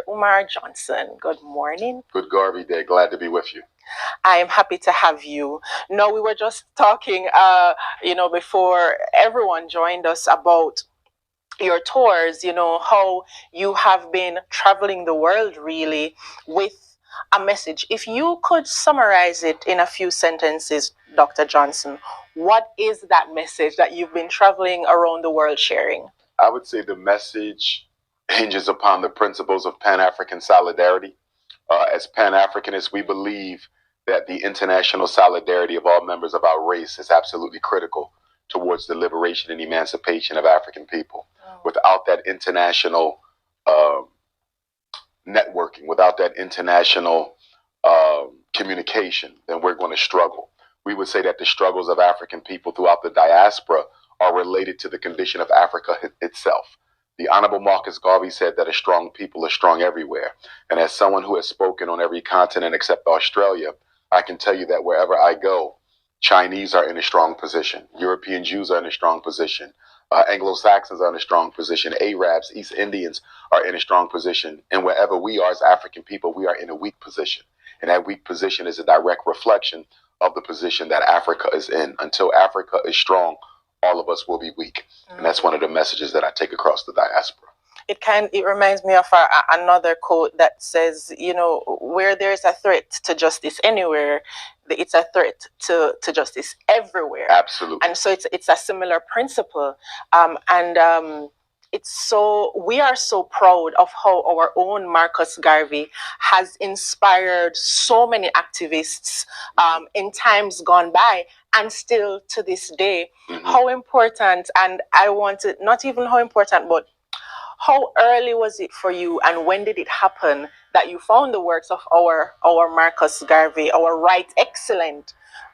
Umar Johnson. Good morning. Good Garvey Day. Glad to be with you. I am happy to have you. No, we were just talking, before everyone joined us about your tours, how you have been traveling the world really with a message. If you could summarize it in a few sentences, Dr. Johnson, what is that message that you've been traveling around the world sharing? I would say the message hinges upon the principles of Pan-African solidarity. As Pan-Africanists, we believe that the international solidarity of all members of our race is absolutely critical towards the liberation and emancipation of African people. Without that international networking, without that international communication, then we're going to struggle. We would say that the struggles of African people throughout the diaspora are related to the condition of Africa itself. The Honorable Marcus Garvey said that a strong people are strong everywhere. And as someone who has spoken on every continent except Australia, I can tell you that wherever I go, Chinese are in a strong position. European Jews are in a strong position. Anglo-Saxons are in a strong position. Arabs, East Indians are in a strong position. And wherever we are as African people, we are in a weak position. And that weak position is a direct reflection of the position that Africa is in. Until Africa is strong, all of us will be weak. And that's one of the messages that I take across the diaspora. It reminds me of another quote that says, where there's a threat to justice anywhere, it's a threat to justice everywhere. Absolutely. And so it's a similar principle. We are so proud of how our own Marcus Garvey has inspired so many activists in times gone by, and still to this day. How important, and I wanted, not even how important, but how early was it for you, and when did it happen that you found the works of our Marcus Garvey, our right excellent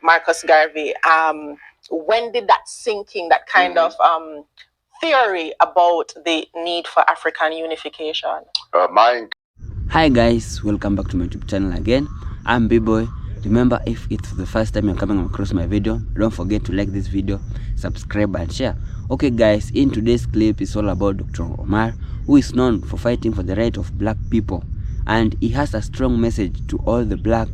Marcus Garvey? When did that sinking, that kind of theory about the need for African unification? Hi guys, welcome back to my YouTube channel again. I'm B-Boy. Remember, if it's the first time you're coming across my video, don't forget to like this video, subscribe and share. Okay guys, in today's clip is all about Dr. Umar, who is known for fighting for the right of black people, and he has a strong message to all the black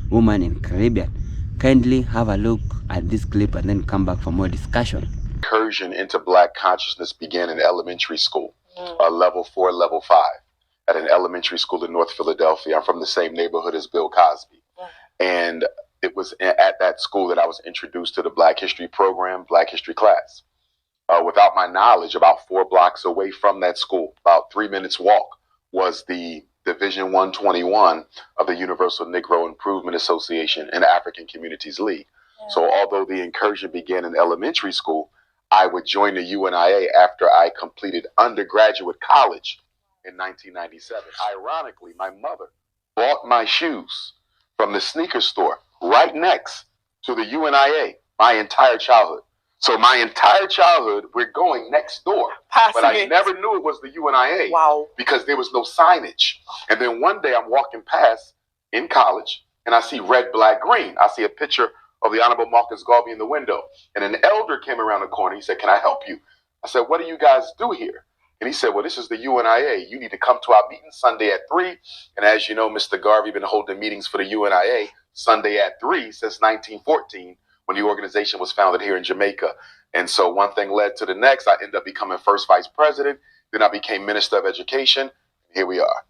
women in Caribbean. Kindly have a look at this clip and then come back for more discussion. Incursion into black consciousness began in elementary school, level 4, level 5, at an elementary school in North Philadelphia. I'm from the same neighborhood as Bill Cosby. And it was at that school that I was introduced to the Black History program, Black History class. Without my knowledge, about 4 blocks away from that school, about 3 minutes walk, was the Division 121 of the Universal Negro Improvement Association and African Communities League. So although the incursion began in elementary school, I would join the UNIA after I completed undergraduate college in 1997. Ironically, my mother bought my shoes from the sneaker store right next to the UNIA my entire childhood. So my entire childhood, we're going next door. But I never knew it was the UNIA because there was no signage. And then one day I'm walking past in college and I see red, black, green. I see a picture of the Honorable Marcus Garvey in the window. And an elder came around the corner. He said, "Can I help you?" I said, "What do you guys do here?" And he said, "Well, this is the UNIA. You need to come to our meeting Sunday at 3. And as you know, Mr. Garvey been holding meetings for the UNIA Sunday at 3 since 1914, when the organization was founded here in Jamaica. And so one thing led to the next. I ended up becoming first vice president. Then I became minister of education. Here we are.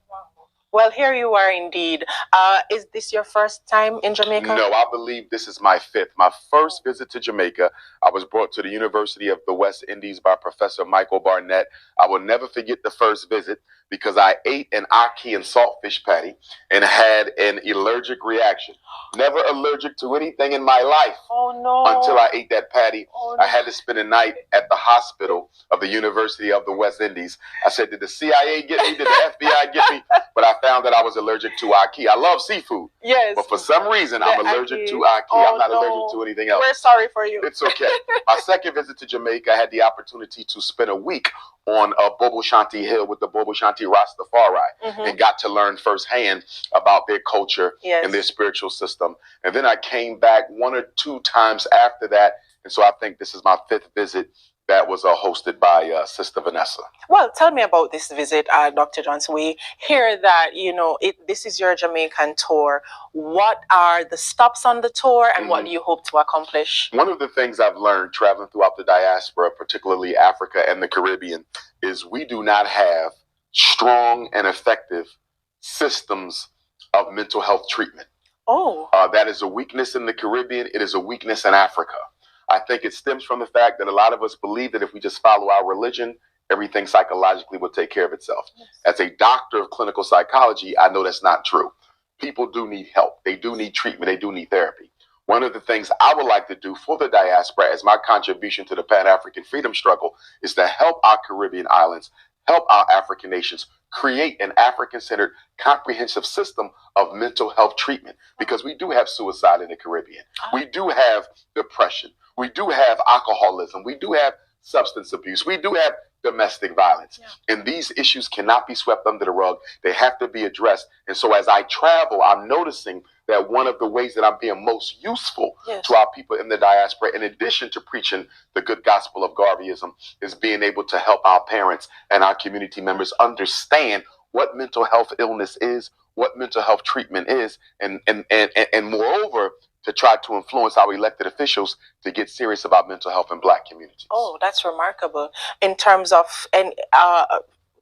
Well, here you are indeed. Is this your first time in Jamaica? No, I believe this is my 5th. My first visit to Jamaica, I was brought to the University of the West Indies by Professor Michael Barnett. I will never forget the first visit because I ate an ackee and saltfish patty and had an allergic reaction. Never allergic to anything in my life until I ate that patty. I had to spend a night at the hospital of the University of the West Indies. I said, did the CIA get me? Did the FBI get me? But I found that I was allergic to ackee. I love seafood. Yes. But for some reason, I'm allergic to ackee. I'm not allergic to anything else. We're sorry for you. It's okay. My second visit to Jamaica, I had the opportunity to spend a week on Bobo Shanti Hill with the Bobo Shanti Rastafari and got to learn firsthand about their culture and their spiritual system. And then I came back 1 or 2 times after that. And so I think this is my 5th visit that was hosted by Sister Vanessa. Well, tell me about this visit, Dr. Johnson. We hear that, this is your Jamaican tour. What are the stops on the tour, and what do you hope to accomplish? One of the things I've learned traveling throughout the diaspora, particularly Africa and the Caribbean, is we do not have strong and effective systems of mental health treatment. Oh. That is a weakness in the Caribbean. It is a weakness in Africa. I think it stems from the fact that a lot of us believe that if we just follow our religion, everything psychologically will take care of itself. Yes. As a doctor of clinical psychology, I know that's not true. People do need help. They do need treatment. They do need therapy. One of the things I would like to do for the diaspora as my contribution to the Pan-African freedom struggle is to help our Caribbean islands, help our African nations create an African-centered comprehensive system of mental health treatment, because we do have suicide in the Caribbean. We do have depression. We do have alcoholism. We do have substance abuse. We do have domestic violence. Yeah. And these issues cannot be swept under the rug. They have to be addressed. And so as I travel, I'm noticing that one of the ways that I'm being most useful to our people in the diaspora, in addition to preaching the good gospel of Garveyism, is being able to help our parents and our community members understand what mental health illness is, what mental health treatment is, and moreover, to try to influence our elected officials to get serious about mental health in Black communities. Oh, that's remarkable. In terms of,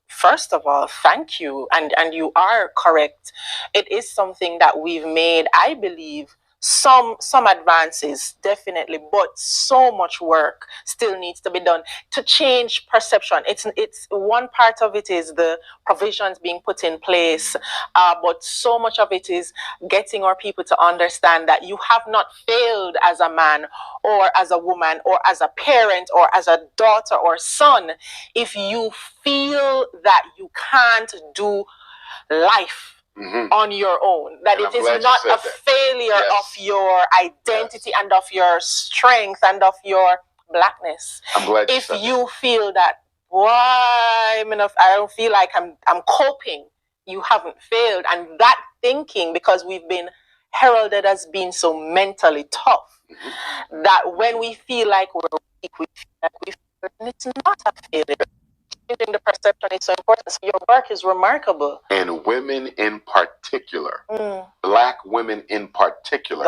first of all, thank you. And you are correct. It is something that we've made, I believe, some advances, definitely, but so much work still needs to be done to change perception. It's one part of it is the provisions being put in place, but so much of it is getting our people to understand that you have not failed as a man or as a woman or as a parent or as a daughter or son if you feel that you can't do life on your own, that it is not a failure of your identity and of your strength and of your Blackness. I'm glad if you feel that, why, I don't feel like I'm coping, you haven't failed. And that thinking, because we've been heralded as being so mentally tough, that when we feel like we're weak, we feel like we failed, and it's not a failure. The perception is so important. So your work is remarkable. And women in particular, Black women in particular,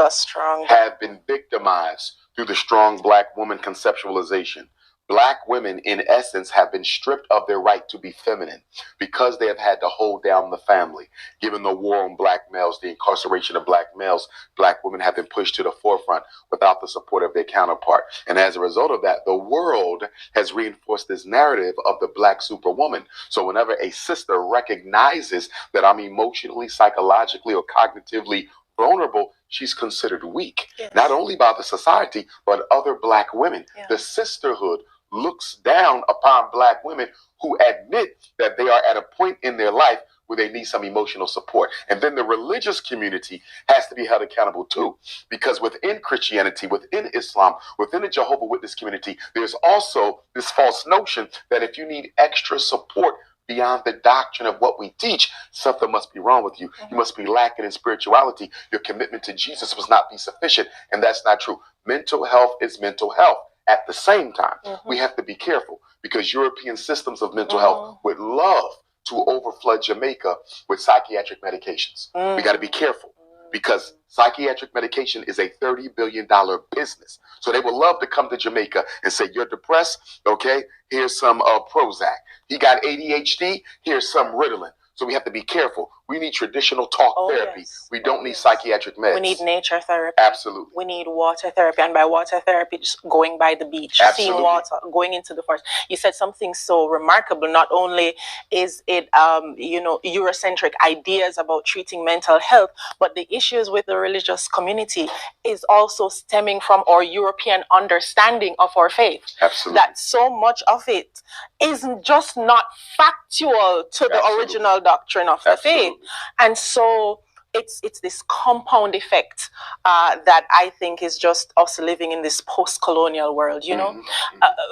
have been victimized through the strong Black woman conceptualization. Black women, in essence, have been stripped of their right to be feminine because they have had to hold down the family. Given the war on Black males, the incarceration of Black males, Black women have been pushed to the forefront without the support of their counterpart. And as a result of that, the world has reinforced this narrative of the Black superwoman. So whenever a sister recognizes that I'm emotionally, psychologically, or cognitively vulnerable, she's considered weak, not only by the society, but other Black women. The sisterhood looks down upon Black women who admit that they are at a point in their life where they need some emotional support. And then the religious community has to be held accountable too, because within Christianity, within Islam, within the Jehovah's Witness community, there's also this false notion that if you need extra support beyond the doctrine of what we teach, something must be wrong with you. You must be lacking in spirituality. Your commitment to Jesus must not be sufficient. And that's not true. Mental health is mental health. At the same time, we have to be careful, because European systems of mental health would love to overflood Jamaica with psychiatric medications. We got to be careful, because psychiatric medication is a $30 billion business. So they would love to come to Jamaica and say, you're depressed? Okay, here's some Prozac. He got ADHD? Here's some Ritalin. So we have to be careful. We need traditional talk therapy. We don't need psychiatric meds. We need nature therapy. Absolutely. We need water therapy. And by water therapy, just going by the beach, seeing water, going into the forest. You said something so remarkable. Not only is it, Eurocentric ideas about treating mental health, but the issues with the religious community is also stemming from our European understanding of our faith. Absolutely. That so much of it is just not factual to the original doctrine of the faith. And so it's this compound effect that I think is just us living in this post-colonial world.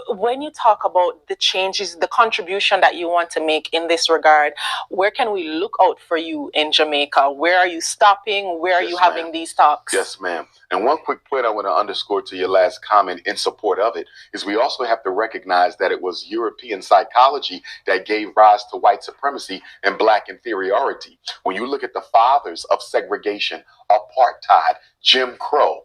When you talk about the changes, the contribution that you want to make in this regard, where can we look out for you in Jamaica? Where are you stopping? Where are you having these talks? Yes, ma'am. And one quick point I want to underscore to your last comment in support of it is we also have to recognize that it was European psychology that gave rise to white supremacy and black inferiority. When you look at the fathers of segregation, apartheid, Jim Crow,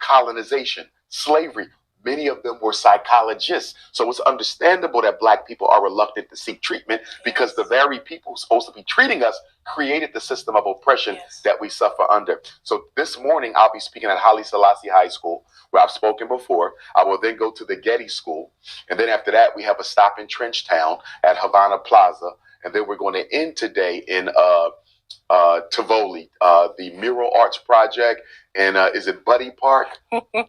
colonization, slavery, many of them were psychologists. So it's understandable that black people are reluctant to seek treatment because the very people who are supposed to be treating us created the system of oppression that we suffer under. So this morning, I'll be speaking at Haile Selassie High School, where I've spoken before. I will then go to the Getty School. And then after that, we have a stop in Trenchtown at Havana Plaza. And then we're going to end today in Tivoli, the Mural Arts Project. And is it Buddy Park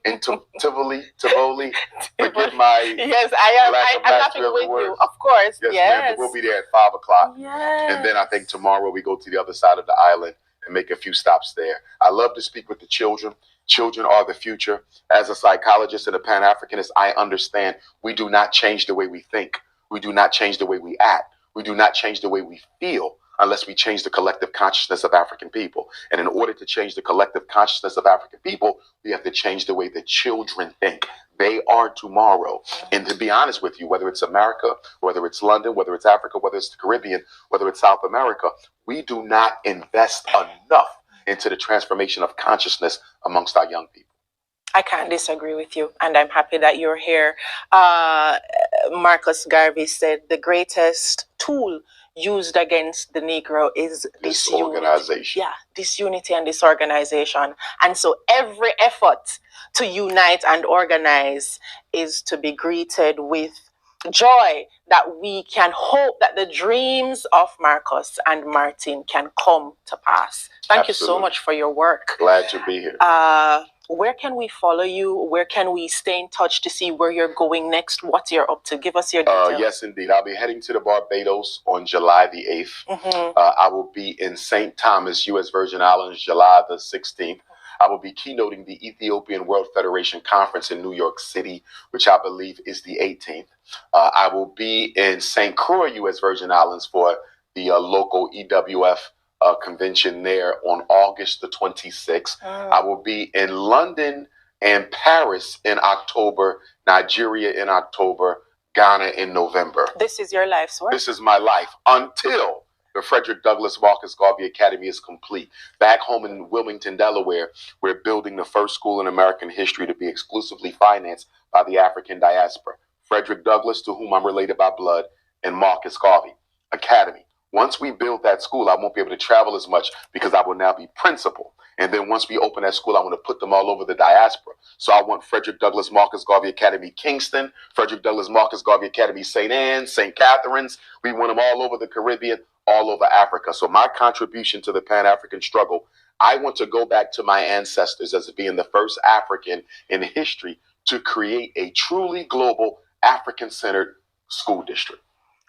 in Tivoli? Forgive my yes, I'm laughing with you, of course. Yes. Ma'am, we'll be there at 5 o'clock. Yes. And then I think tomorrow we go to the other side of the island and make a few stops there. I love to speak with the children. Children are the future. As a psychologist and a Pan-Africanist, I understand we do not change the way we think. We do not change the way we act. We do not change the way we feel unless we change the collective consciousness of African people. And in order to change the collective consciousness of African people, we have to change the way the children think. They are tomorrow. And to be honest with you, whether it's America, whether it's London, whether it's Africa, whether it's the Caribbean, whether it's South America, we do not invest enough into the transformation of consciousness amongst our young people. I can't disagree with you, and I'm happy that you're here. Marcus Garvey said the greatest tool used against the Negro is disorganization. Disunity and disorganization. And so every effort to unite and organize is to be greeted with joy, that we can hope that the dreams of Marcus and Martin can come to pass. Thank you so much for your work. Glad to be here. Where can we follow you? Where can we stay in touch to see where you're going next? What you're up to? Give us your details. Yes, indeed. I'll be heading to the Barbados on July the 8th. I will be in St. Thomas, U.S. Virgin Islands, July the 16th. I will be keynoting the Ethiopian World Federation Conference in New York City, which I believe is the 18th. I will be in St. Croix, U.S. Virgin Islands for the local EWF convention there on August the 26th. I will be in London and Paris in October, Nigeria in October, Ghana in November. This is your life's work. This is my life until the Frederick Douglass Marcus Garvey Academy is complete. Back home in Wilmington, Delaware, we're building the first school in American history to be exclusively financed by the African diaspora. Frederick Douglass, to whom I'm related by blood, and Marcus Garvey Academy. Once we build that school, I won't be able to travel as much because I will now be principal. And then once we open that school, I want to put them all over the diaspora. So I want Frederick Douglass Marcus Garvey Academy Kingston, Frederick Douglass Marcus Garvey Academy St. Anne's, St. Catherine's. We want them all over the Caribbean, all over Africa. So my contribution to the Pan-African struggle, I want to go back to my ancestors as being the first African in history to create a truly global African-centered school district.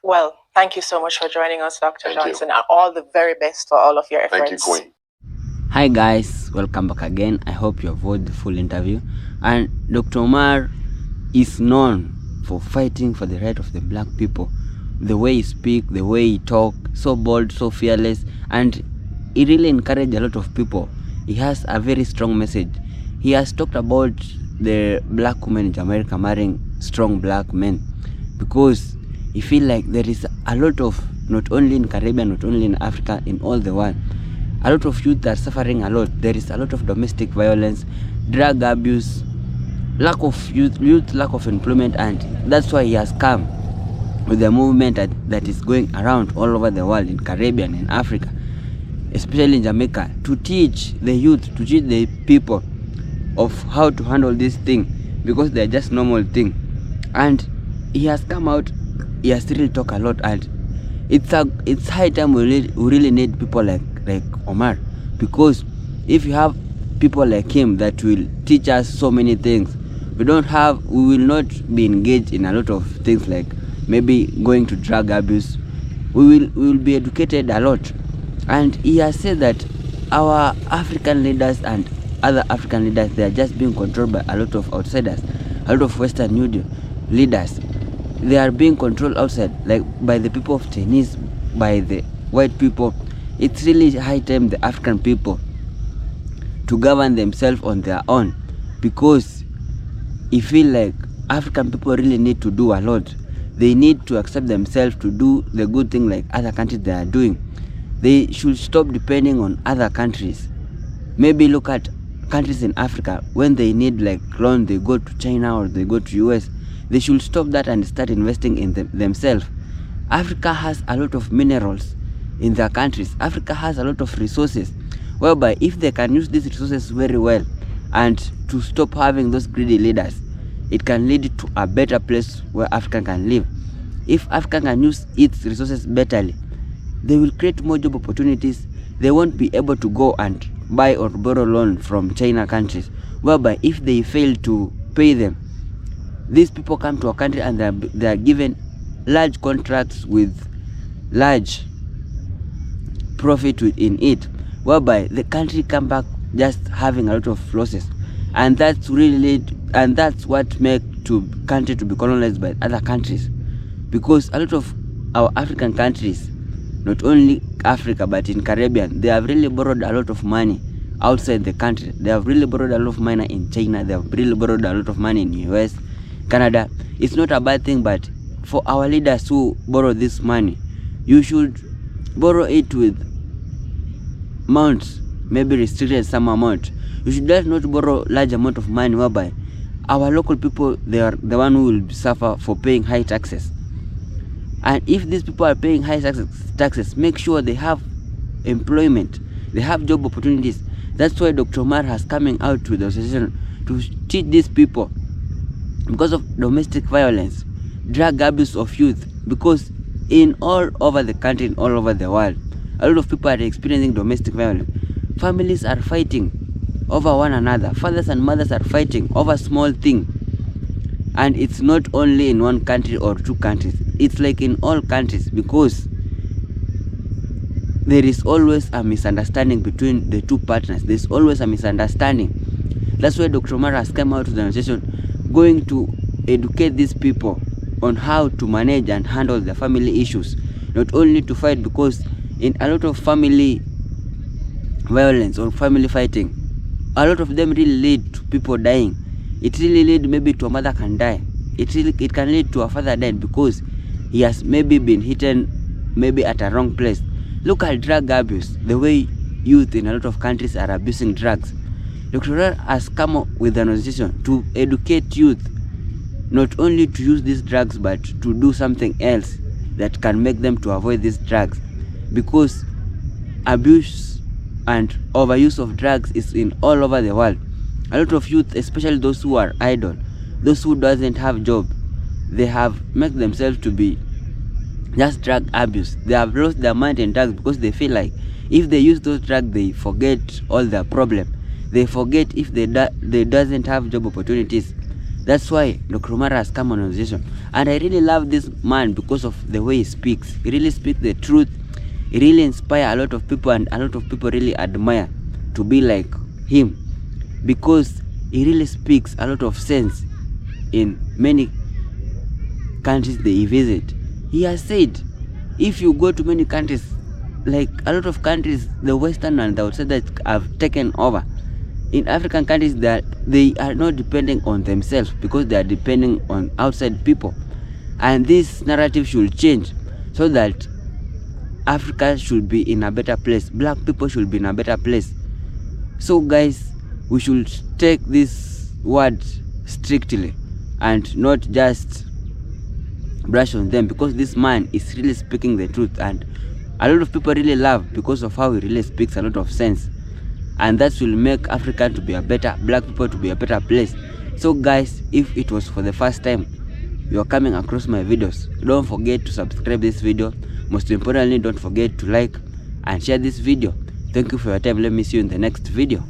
Well, thank you so much for joining us, Dr. Johnson, and all the very best for all of your efforts. Thank you, Queen. Hi guys, welcome back again. I hope you have watched the full interview. And Dr. Umar is known for fighting for the right of the black people. The way he speaks, the way he talks, so bold, so fearless, and he really encouraged a lot of people. He has a very strong message. He has talked about the black women in Jamaica marrying strong black men, because he feel like there is a lot of, not only in Caribbean, not only in Africa, in all the world, a lot of youth are suffering a lot. There is a lot of domestic violence, drug abuse, lack of youth, lack of employment, and that's why he has come with a movement that is going around all over the world, in Caribbean, in Africa, especially in Jamaica, to teach the youth, to teach the people of how to handle this thing, because they're just normal thing. And he has come out, he has really talked a lot, and it's high time we really need people like Umar, because if you have people like him that will teach us so many things, we will not be engaged in a lot of things, like maybe going to drug abuse. We will be educated a lot. And he has said that our African leaders and other African leaders, they are just being controlled by a lot of outsiders, a lot of Western Union leaders. They are being controlled outside, like by the people of Chinese, by the white people. It's really high time the African people to govern themselves on their own, because I feel like African people really need to do a lot. They need to accept themselves to do the good thing like other countries they are doing. They should stop depending on other countries. Maybe look at countries in Africa, when they need like loan, they go to China or they go to US. They should stop that and start investing in themselves. Africa has a lot of minerals in their countries. Africa has a lot of resources, whereby if they can use these resources very well and to stop having those greedy leaders, it can lead to a better place where Africa can live. If Africa can use its resources betterly, they will create more job opportunities. They won't be able to go and buy or borrow loan from China countries, whereby if they fail to pay them, these people come to our country and they are given large contracts with large profit in it, whereby the country come back just having a lot of losses. And that's what make to country to be colonized by other countries, because a lot of our African countries, not only Africa but in Caribbean, they have really borrowed a lot of money outside the country. They have really borrowed a lot of money in China. They have really borrowed a lot of money in US, Canada. It's not a bad thing, but for our leaders who borrow this money, you should borrow it with amounts, maybe restricted some amount. You should just not borrow large amount of money, whereby our local people, they are the one who will suffer for paying high taxes. And if these people are paying high taxes, make sure they have employment, they have job opportunities. That's why Dr. Umar has coming out with the association to teach these people, because of domestic violence, drug abuse of youth, because in all over the country, in all over the world, a lot of people are experiencing domestic violence. Families are fighting over one another. Fathers and mothers are fighting over small thing. And it's not only in one country or two countries. It's like in all countries, because there is always a misunderstanding between the two partners. There's always a misunderstanding. That's why Dr. Umar has come out with an association going to educate these people on how to manage and handle their family issues, not only to fight, because in a lot of family violence or family fighting, a lot of them really lead to people dying. It really lead maybe to a mother can die. It can lead to a father dying because he has maybe been hidden maybe at a wrong place. Look at drug abuse, the way youth in a lot of countries are abusing drugs. Dr. Umar has come up with an organization to educate youth not only to use these drugs, but to do something else that can make them to avoid these drugs, because abuse and overuse of drugs is in all over the world. A lot of youth, especially those who are idle, those who doesn't have job, they have made themselves to be just drug abuse. They have lost their mind in drugs because they feel like if they use those drugs, they forget all their problem. They forget if they doesn't have job opportunities. That's why Dr. Umar has come on organization. And I really love this man because of the way he speaks. He really speaks the truth. He really inspires a lot of people, and a lot of people really admire to be like him, because he really speaks a lot of sense in many countries that he visit. He has said, if you go to many countries, like a lot of countries, the Western and the outsiders have taken over. In African countries, that they are not depending on themselves because they are depending on outside people. And this narrative should change so that Africa should be in a better place. Black people should be in a better place. So guys, we should take this word strictly and not just brush on them, because this man is really speaking the truth, and a lot of people really love because of how he really speaks a lot of sense. And that will make Africa to be a better, black people to be a better place. So guys, if it was for the first time you are coming across my videos, don't forget to subscribe this video. Most importantly, don't forget to like and share this video. Thank you for your time. Let me see you in the next video.